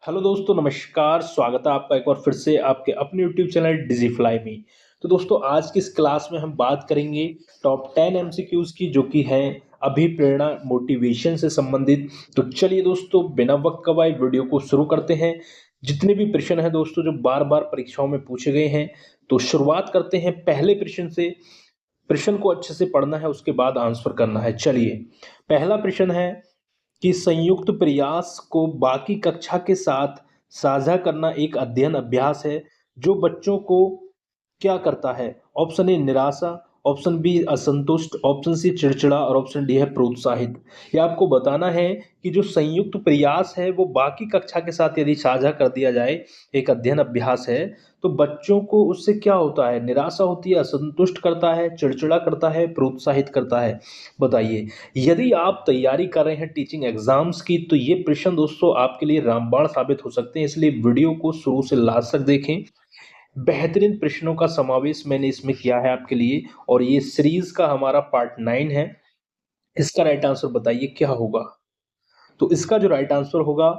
Hello दोस्तों, नमस्कार। स्वागत है आपका एक बार फिर से आपके अपने यूट्यूब चैनल डिजीफ्लाई में। तो दोस्तों, आज की इस क्लास में हम बात करेंगे टॉप 10 एमसीक्यूज की, जो कि हैं अभिप्रेरणा मोटिवेशन से संबंधित। तो चलिए दोस्तों, बिना वक्त गवाए वीडियो को शुरू करते हैं। जितने भी प्रश्न हैं दोस्तों, जो बार बार परीक्षाओं में पूछे गए हैं, तो शुरुआत करते हैं पहले प्रश्न से। प्रश्न को अच्छे से पढ़ना है, उसके बाद आंसर करना है। चलिए, पहला प्रश्न है कि संयुक्त प्रयास को बाकी कक्षा के साथ साझा करना एक अध्ययन अभ्यास है जो बच्चों को क्या करता है? ऑप्शन ए निराशा, ऑप्शन बी असंतुष्ट, ऑप्शन सी चिड़चिड़ा और ऑप्शन डी है प्रोत्साहित। ये आपको बताना है कि जो संयुक्त प्रयास है वो बाकी कक्षा के साथ यदि साझा कर दिया जाए, एक अध्ययन अभ्यास है, तो बच्चों को उससे क्या होता है? निराशा होती है, असंतुष्ट करता है, चिड़चिड़ा करता है, प्रोत्साहित करता है। बताइए। यदि आप तैयारी कर रहे हैं टीचिंग एग्जाम्स की, तो ये प्रश्न दोस्तों आपके लिए रामबाण साबित हो सकते हैं, इसलिए वीडियो को शुरू से लास्ट तक देखें। बेहतरीन प्रश्नों का समावेश मैंने इसमें किया है आपके लिए, और ये सीरीज का हमारा पार्ट 9 है। इसका राइट आंसर बताइए क्या होगा? तो इसका जो राइट आंसर होगा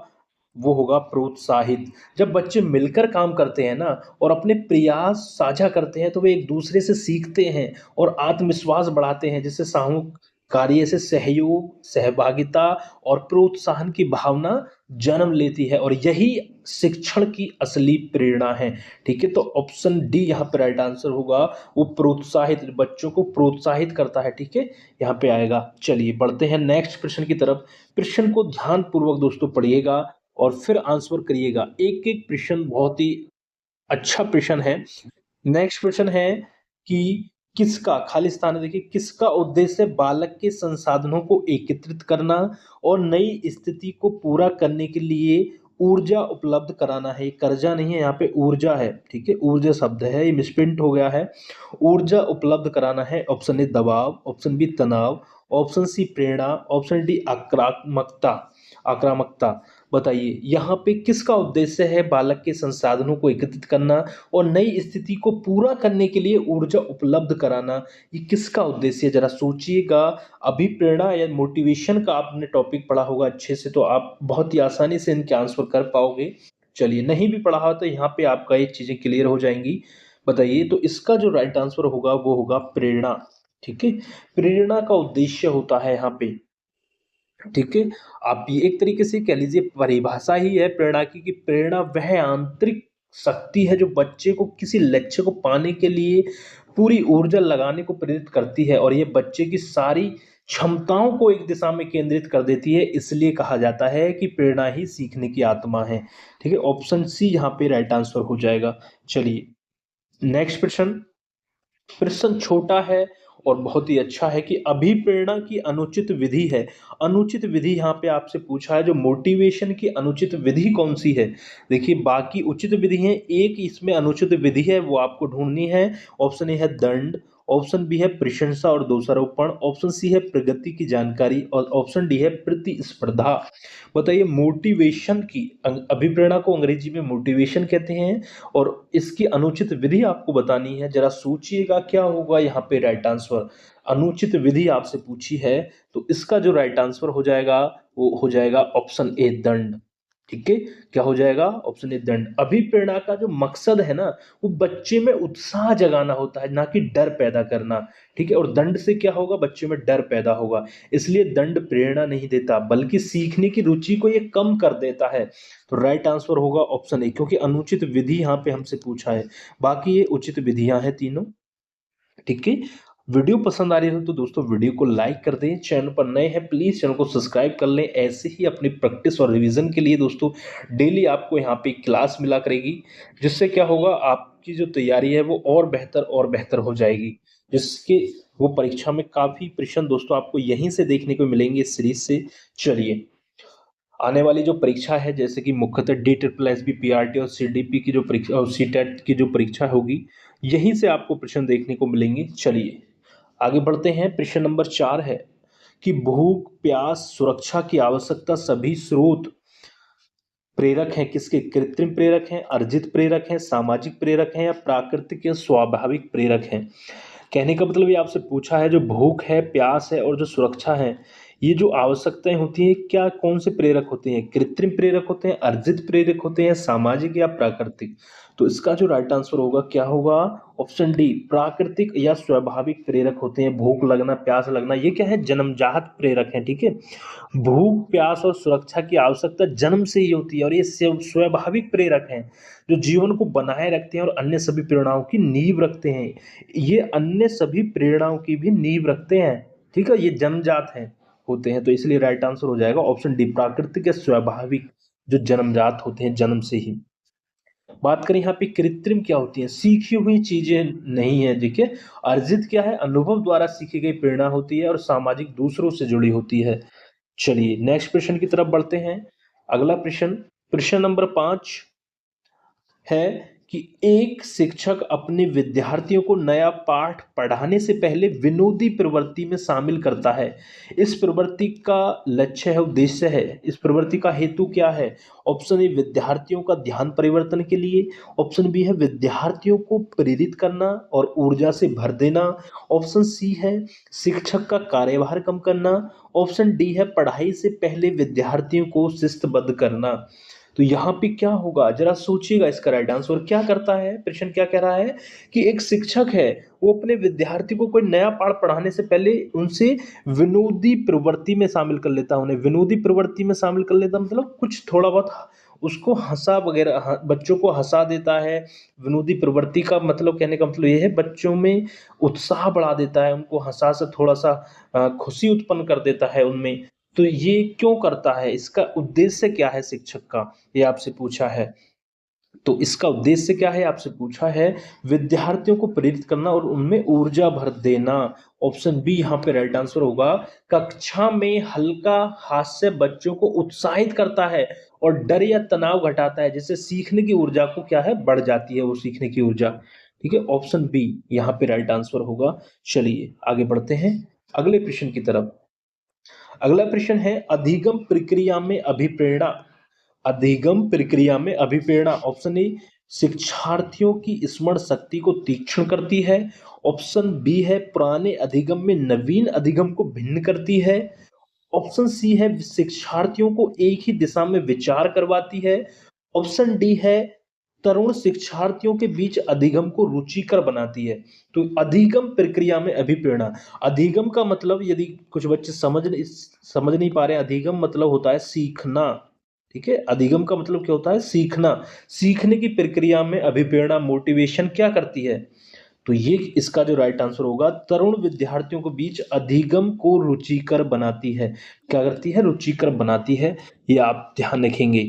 वो होगा प्रोत्साहित। जब बच्चे मिलकर काम करते हैं ना, और अपने प्रयास साझा करते हैं, तो वे एक दूसरे से सीखते हैं और आत्मविश्वास बढ़ाते हैं, जिससे सामूहिक कार्य से सहयोग, सहभागिता और प्रोत्साहन की भावना जन्म लेती है, और यही शिक्षण की असली प्रेरणा है। ठीक है, तो ऑप्शन डी यहाँ पे राइट आंसर होगा। वो प्रोत्साहित, बच्चों को प्रोत्साहित करता है। ठीक है, यहाँ पे आएगा। चलिए बढ़ते हैं नेक्स्ट प्रश्न की तरफ। प्रश्न को ध्यान पूर्वक दोस्तों पढ़िएगा और फिर आंसर करिएगा। एक एक प्रश्न बहुत ही अच्छा प्रश्न है। नेक्स्ट प्रश्न है कि किसका, खाली स्थान है देखिए, किसका उद्देश्य बालक के संसाधनों को एकत्रित करना और नई स्थिति को पूरा करने के लिए ऊर्जा उपलब्ध कराना है। ये कर्जा नहीं है, यहाँ पे ऊर्जा है। ठीक है, ऊर्जा शब्द है, ये मिसप्रिंट हो गया है। ऊर्जा उपलब्ध कराना है। ऑप्शन ए दबाव, ऑप्शन बी तनाव, ऑप्शन सी प्रेरणा, ऑप्शन डी आक्रामकता। आक्रामकता। बताइए, यहाँ पे किसका उद्देश्य है बालक के संसाधनों को एकत्रित करना और नई स्थिति को पूरा करने के लिए ऊर्जा उपलब्ध कराना? ये किसका उद्देश्य है, जरा सोचिएगा। अभिप्रेरणा या मोटिवेशन का आपने टॉपिक पढ़ा होगा अच्छे से, तो आप बहुत ही आसानी से इनके आंसर कर पाओगे। चलिए, नहीं भी पढ़ा हो तो यहाँ पे आपका ये चीजें क्लियर हो जाएंगी। बताइए, तो इसका जो राइट आंसर होगा वो होगा प्रेरणा। ठीक है, प्रेरणा का उद्देश्य होता है यहाँ पे। ठीक है, आप ये एक तरीके से कह लीजिए परिभाषा ही है प्रेरणा की, कि प्रेरणा वह आंतरिक शक्ति है जो बच्चे को किसी लक्ष्य को पाने के लिए पूरी ऊर्जा लगाने को प्रेरित करती है, और ये बच्चे की सारी क्षमताओं को एक दिशा में केंद्रित कर देती है। इसलिए कहा जाता है कि प्रेरणा ही सीखने की आत्मा है। ठीक है, ऑप्शन सी यहाँ पे राइट आंसर हो जाएगा। चलिए नेक्स्ट प्रश्न। प्रश्न छोटा है और बहुत ही अच्छा है कि अभिप्रेरणा की अनुचित विधि है। अनुचित विधि यहाँ पे आपसे पूछा है, जो मोटिवेशन की अनुचित विधि कौन सी है? देखिए, बाकी उचित विधि है, एक इसमें अनुचित विधि है, वो आपको ढूंढनी है। ऑप्शन ए है दंड, ऑप्शन बी है प्रशंसा और दोषारोपण, ऑप्शन सी है प्रगति की जानकारी, और ऑप्शन डी है प्रतिस्पर्धा। बताइए, मोटिवेशन की अभिप्रेरणा को अंग्रेजी में मोटिवेशन कहते हैं, और इसकी अनुचित विधि आपको बतानी है। जरा सोचिएगा क्या होगा यहाँ पे राइट आंसर। अनुचित विधि आपसे पूछी है, तो इसका जो राइट आंसर हो जाएगा वो हो जाएगा ऑप्शन ए दंड। ठीक है, क्या हो जाएगा? ऑप्शन ए दंड। अभिप्रेरणा का जो मकसद है ना, वो बच्चे में उत्साह जगाना होता है, ना कि डर पैदा करना। ठीक है, और दंड से क्या होगा? बच्चे में डर पैदा होगा। इसलिए दंड प्रेरणा नहीं देता, बल्कि सीखने की रुचि को ये कम कर देता है। तो राइट आंसर होगा ऑप्शन ए, क्योंकि अनुचित विधि यहाँ पे हमसे पूछा है। बाकी ये उचित विधियां हैं तीनों। ठीक है, वीडियो पसंद आ रही हो तो दोस्तों वीडियो को लाइक कर दें। चैनल पर नए हैं प्लीज चैनल को सब्सक्राइब कर लें। ऐसे ही अपनी प्रैक्टिस और रिवीजन के लिए दोस्तों डेली आपको यहाँ पे क्लास मिला करेगी, जिससे क्या होगा, आपकी जो तैयारी है वो और बेहतर हो जाएगी, जिसके वो परीक्षा में काफी प्रश्न दोस्तों आपको यहीं से देखने को मिलेंगे इस सीरीज से। चलिए, आने वाली जो परीक्षा है, जैसे कि मुख्यतः D triple S B P R T और सी डी पी की जो परीक्षा और सी टेट की जो परीक्षा होगी, यहीं से आपको प्रश्न देखने को मिलेंगे। चलिए आगे बढ़ते हैं। प्रश्न नंबर 4 है कि भूख, प्यास, सुरक्षा की आवश्यकता सभी स्रोत प्रेरक हैं किसके? कृत्रिम प्रेरक हैं, अर्जित प्रेरक हैं, सामाजिक प्रेरक हैं, या प्राकृतिक या स्वाभाविक प्रेरक हैं? कहने का मतलब ये आपसे पूछा है, जो भूख है, प्यास है और जो सुरक्षा है, ये जो आवश्यकताएं होती हैं क्या कौन से प्रेरक होते हैं? कृत्रिम प्रेरक होते हैं, अर्जित प्रेरक होते हैं, सामाजिक या प्राकृतिक? तो इसका जो राइट आंसर होगा क्या होगा? ऑप्शन डी, प्राकृतिक या स्वाभाविक प्रेरक होते हैं। भूख लगना, प्यास लगना, ये क्या है? जन्मजात प्रेरक है। ठीक है, भूख, प्यास और सुरक्षा की आवश्यकता जन्म से ही होती है और ये स्वाभाविक प्रेरक हैं जो जीवन को बनाए रखते हैं और अन्य सभी प्रेरणाओं की नींव रखते हैं। ये अन्य सभी प्रेरणाओं की भी नींव रखते हैं। ठीक है, ये जन्मजात हैं होते हैं, तो इसलिए राइट आंसर हो जाएगा ऑप्शन डी, प्राकृतिक या स्वाभाविक, जो जन्मजात होते हैं जन्म से ही। बात करें यहाँ पे कृत्रिम क्या होती है? सीखी हुई चीजें नहीं है। देखिए, अर्जित क्या है? अनुभव द्वारा सीखी गई प्रेरणा होती है और सामाजिक दूसरों से जुड़ी होती है। चलिए नेक्स्ट प्रश्न की तरफ बढ़ते हैं। अगला प्रश्न, प्रश्न नंबर 5 है कि एक शिक्षक अपने विद्यार्थियों को नया पाठ पढ़ाने से पहले विनोदी प्रवृत्ति में शामिल करता है। इस प्रवृत्ति का लक्ष्य है, उद्देश्य है, इस प्रवृत्ति का हेतु क्या है? ऑप्शन ए, विद्यार्थियों का ध्यान परिवर्तन के लिए। ऑप्शन बी है विद्यार्थियों को प्रेरित करना और ऊर्जा से भर देना। ऑप्शन सी है शिक्षक का कार्यभार कम करना। ऑप्शन डी है पढ़ाई से पहले विद्यार्थियों को शिस्तबद्ध करना। तो यहाँ पे क्या होगा, जरा सोचिएगा इसका राइट आंसर क्या करता है। प्रश्न क्या कह रहा है कि एक शिक्षक है, वो अपने विद्यार्थी को कोई नया पाठ पढ़ाने से पहले उनसे विनोदी प्रवृत्ति में शामिल कर लेता है। उन्हें विनोदी प्रवृत्ति में शामिल कर लेता मतलब कुछ थोड़ा बहुत उसको हंसा वगैरह, बच्चों को हंसा देता है। विनोदी प्रवृत्ति का मतलब, कहने का मतलब ये है बच्चों में उत्साह बढ़ा देता है, उनको हंसा से थोड़ा सा खुशी उत्पन्न कर देता है उनमें। तो ये क्यों करता है? इसका उद्देश्य क्या है शिक्षक का? ये आपसे पूछा है। तो इसका उद्देश्य क्या है आपसे पूछा है? विद्यार्थियों को प्रेरित करना और उनमें ऊर्जा भर देना। ऑप्शन बी यहाँ पे राइट आंसर होगा। कक्षा में हल्का हास्य बच्चों को उत्साहित करता है और डर या तनाव घटाता है, जिससे सीखने की ऊर्जा को क्या है, बढ़ जाती है वो सीखने की ऊर्जा। ठीक है, ऑप्शन बी यहाँ पे राइट आंसर होगा। चलिए आगे बढ़ते हैं अगले प्रश्न की तरफ। अगला प्रश्न है अधिगम प्रक्रिया में अभिप्रेरणा। अधिगम प्रक्रिया में अभिप्रेरणा, ऑप्शन ए शिक्षार्थियों की स्मरण शक्ति को तीक्ष्ण करती है। ऑप्शन बी है पुराने अधिगम में नवीन अधिगम को भिन्न करती है। ऑप्शन सी है शिक्षार्थियों को एक ही दिशा में विचार करवाती है। ऑप्शन डी है तरुण शिक्षार्थियों के बीच अधिगम को रुचिकर बनाती है। तो अधिगम प्रक्रिया में अभिप्रेरणा, अधिगम का मतलब, यदि कुछ बच्चे समझ नहीं पा रहे, अधिगम मतलब होता है सीखना। ठीक है, अधिगम का मतलब क्या होता है? सीखना। सीखने की प्रक्रिया में अभिप्रेरणा, मोटिवेशन क्या करती है? तो ये इसका जो राइट आंसर होगा, तरुण विद्यार्थियों के बीच अधिगम को रुचिकर बनाती है। क्या करती है? रुचिकर बनाती है। ये आप ध्यान रखेंगे।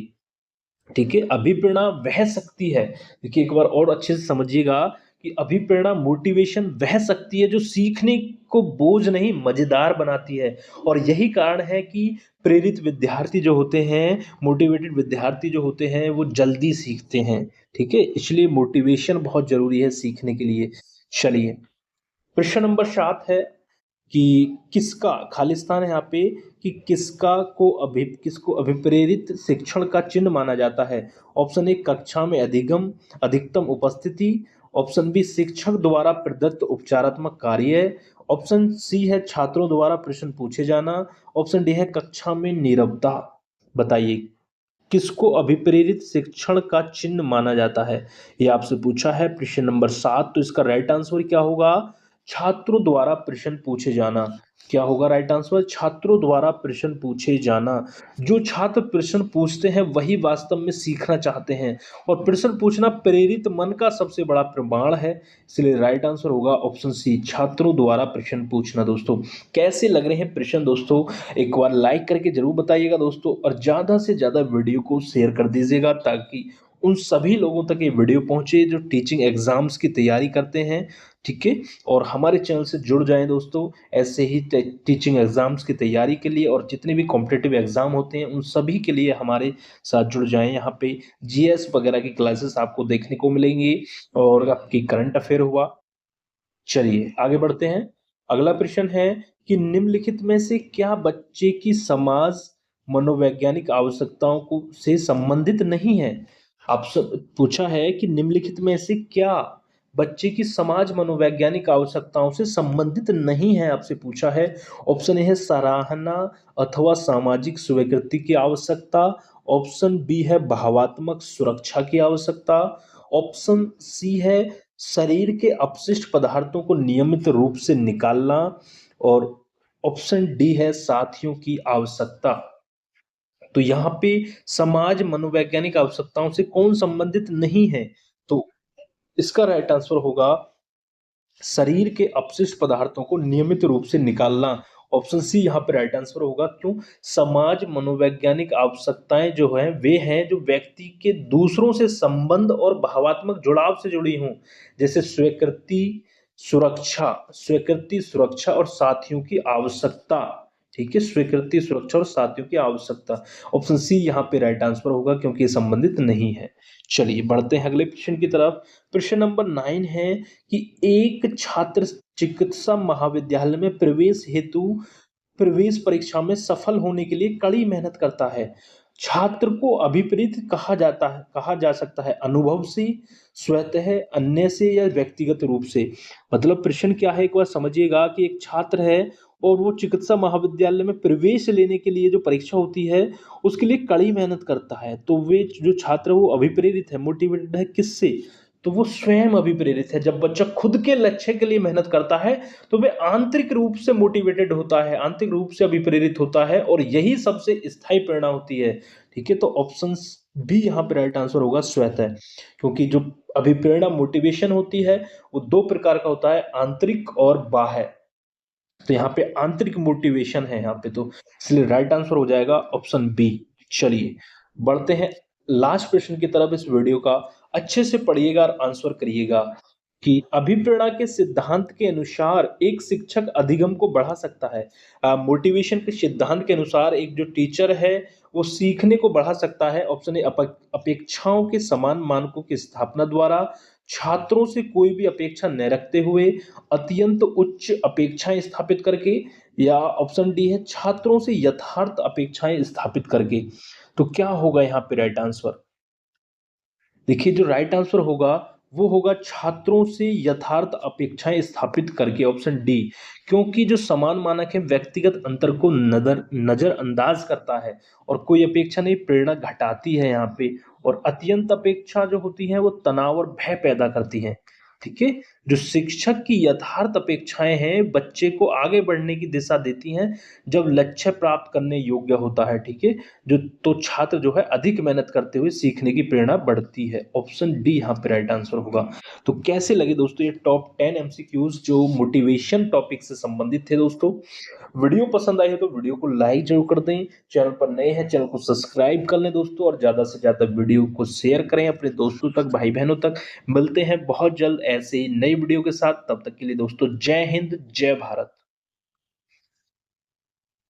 ठीक है, अभिप्रेरणा वह शक्ति है, देखिए एक बार और अच्छे से समझिएगा कि अभिप्रेरणा, मोटिवेशन वह शक्ति है जो सीखने को बोझ नहीं मजेदार बनाती है। और यही कारण है कि प्रेरित विद्यार्थी जो होते हैं, मोटिवेटेड विद्यार्थी जो होते हैं, वो जल्दी सीखते हैं। ठीक है, इसलिए मोटिवेशन बहुत जरूरी है सीखने के लिए। चलिए प्रश्न नंबर 7 है कि किसका, खालिस्तान है यहाँ पे, कि किसको अभिप्रेरित शिक्षण का चिन्ह माना जाता है? ऑप्शन ए कक्षा में अधिगम, अधिकतम उपस्थिति। ऑप्शन बी शिक्षक द्वारा प्रदत्त उपचारात्मक कार्य। ऑप्शन सी है छात्रों द्वारा प्रश्न पूछे जाना। ऑप्शन डी है कक्षा में नीरवता। बताइए किसको अभिप्रेरित शिक्षण का चिन्ह माना जाता है? ये आपसे पूछा है प्रश्न नंबर 7। तो इसका राइट आंसर क्या होगा? छात्रों द्वारा प्रश्न पूछे जाना। क्या होगा राइट आंसर? छात्रों द्वारा प्रश्न पूछे जाना। जो छात्र प्रश्न पूछते हैं वही वास्तव में सीखना चाहते हैं, और प्रश्न पूछना प्रेरित मन का सबसे बड़ा प्रमाण है। इसलिए राइट आंसर होगा ऑप्शन सी, छात्रों द्वारा प्रश्न पूछना। दोस्तों कैसे लग रहे हैं प्रश्न? दोस्तों एक बार लाइक करके जरूर बताइएगा दोस्तों, और ज़्यादा से ज़्यादा वीडियो को शेयर कर दीजिएगा ताकि उन सभी लोगों तक ये वीडियो पहुंचे जो टीचिंग एग्जाम्स की तैयारी करते हैं। ठीक है, और हमारे चैनल से जुड़ जाएं दोस्तों, ऐसे ही टीचिंग एग्जाम्स की तैयारी के लिए और जितने भी कॉम्पिटिटिव एग्जाम होते हैं उन सभी के लिए हमारे साथ जुड़ जाएं। यहाँ पे जीएस वगैरह की क्लासेस आपको देखने को मिलेंगी और आपकी करंट अफेयर हुआ। चलिए आगे बढ़ते हैं। अगला प्रश्न है कि निम्नलिखित में से क्या बच्चे की समाज मनोवैज्ञानिक आवश्यकताओं को से संबंधित नहीं है? आपसे पूछा है कि निम्नलिखित में से क्या बच्चे की समाज मनोवैज्ञानिक आवश्यकताओं से संबंधित नहीं है, आपसे पूछा है। ऑप्शन ए है सराहना अथवा सामाजिक स्वीकृति की आवश्यकता। ऑप्शन बी है भावात्मक सुरक्षा की आवश्यकता। ऑप्शन सी है शरीर के अपशिष्ट पदार्थों को नियमित रूप से निकालना। और ऑप्शन डी है साथियों की आवश्यकता। तो यहाँ पे समाज मनोवैज्ञानिक आवश्यकताओं से कौन संबंधित नहीं है? तो इसका राइट आंसर होगा शरीर के अपशिष्ट पदार्थों को नियमित रूप से निकालना। ऑप्शन सी यहाँ पे राइट आंसर होगा। क्यों? समाज मनोवैज्ञानिक आवश्यकताएं जो है वे हैं जो व्यक्ति के दूसरों से संबंध और भावात्मक जुड़ाव से जुड़ी हों, जैसे स्वीकृति सुरक्षा और साथियों की आवश्यकता। ठीक है, स्वीकृति सुरक्षा और साथियों की आवश्यकता। ऑप्शन सी यहाँ पे राइट आंसर होगा क्योंकि ये संबंधित नहीं है। चलिए बढ़ते हैं अगले क्वेश्चन की तरफ। प्रश्न नंबर 9 है कि एक छात्र चिकित्सा महाविद्यालय में प्रवेश हेतु प्रवेश परीक्षा में सफल होने के लिए कड़ी मेहनत करता है। छात्र को अभिप्रेत कहा जा सकता है अनुभव से, स्वतः, अन्य से या व्यक्तिगत रूप से। मतलब प्रश्न क्या है, एक बार समझिएगा कि एक छात्र है और वो चिकित्सा महाविद्यालय में प्रवेश लेने के लिए जो परीक्षा होती है उसके लिए कड़ी मेहनत करता है। तो वे जो छात्र है वो अभिप्रेरित है, मोटिवेटेड है किससे? तो वो स्वयं अभिप्रेरित है। जब बच्चा खुद के लक्ष्य के लिए मेहनत करता है तो वे आंतरिक रूप से मोटिवेटेड होता है, आंतरिक रूप से अभिप्रेरित होता है और यही सबसे स्थायी प्रेरणा होती है। ठीक है, तो ऑप्शन बी यहाँ पे राइट आंसर होगा स्वतः। क्योंकि जो अभिप्रेरणा मोटिवेशन होती है वो दो प्रकार का होता है, आंतरिक और बाह्य। तो यहाँ पे आंतरिक मोटिवेशन है यहाँ पे, तो इसलिए राइट आंसर हो जाएगा ऑप्शन बी। चलिए बढ़ते हैं लास्ट प्रश्न की तरफ इस वीडियो का। अच्छे से पढ़िएगा और आंसर करिएगा कि अभिप्रेरणा के सिद्धांत के अनुसार एक शिक्षक अधिगम को बढ़ा सकता है। मोटिवेशन के सिद्धांत के अनुसार एक जो टीचर है वो सीखने को बढ़ा सकता है। ऑप्शन ए अपेक्षाओं के समान मानकों की स्थापना द्वारा, छात्रों से कोई भी अपेक्षा न रखते हुए, अत्यंत उच्च अपेक्षाएं स्थापित करके, या ऑप्शन डी है छात्रों से यथार्थ अपेक्षाएं स्थापित करके। तो क्या होगा यहाँ पे राइट आंसर? देखिए जो राइट आंसर होगा वो होगा छात्रों से यथार्थ अपेक्षाएं स्थापित करके, ऑप्शन डी। क्योंकि जो समान मानक है व्यक्तिगत अंतर को नजरअंदाज करता है और कोई अपेक्षा नहीं प्रेरणा घटाती है यहाँ पे। और अत्यंत अपेक्षा जो होती है वो तनाव और भय पैदा करती है। ठीक है, जो शिक्षक की यथार्थ अपेक्षाएं हैं बच्चे को आगे बढ़ने की दिशा देती हैं जब लक्ष्य प्राप्त करने योग्य होता है। ठीक है, जो तो छात्र जो है अधिक मेहनत करते हुए सीखने की प्रेरणा बढ़ती है। ऑप्शन डी यहाँ पे राइट आंसर होगा। तो कैसे लगे दोस्तों ये टॉप 10 एमसीक्यूज जो मोटिवेशन टॉपिक से संबंधित थे दोस्तों? वीडियो पसंद आई है तो वीडियो को लाइक जरूर कर दें, चैनल पर नए हैं चैनल को सब्सक्राइब कर लें दोस्तों, और ज्यादा से ज्यादा वीडियो को शेयर करें अपने दोस्तों तक, भाई बहनों तक। मिलते हैं बहुत जल्द ऐसे ही नई वीडियो के साथ, तब तक के लिए दोस्तों जय हिंद जय भारत।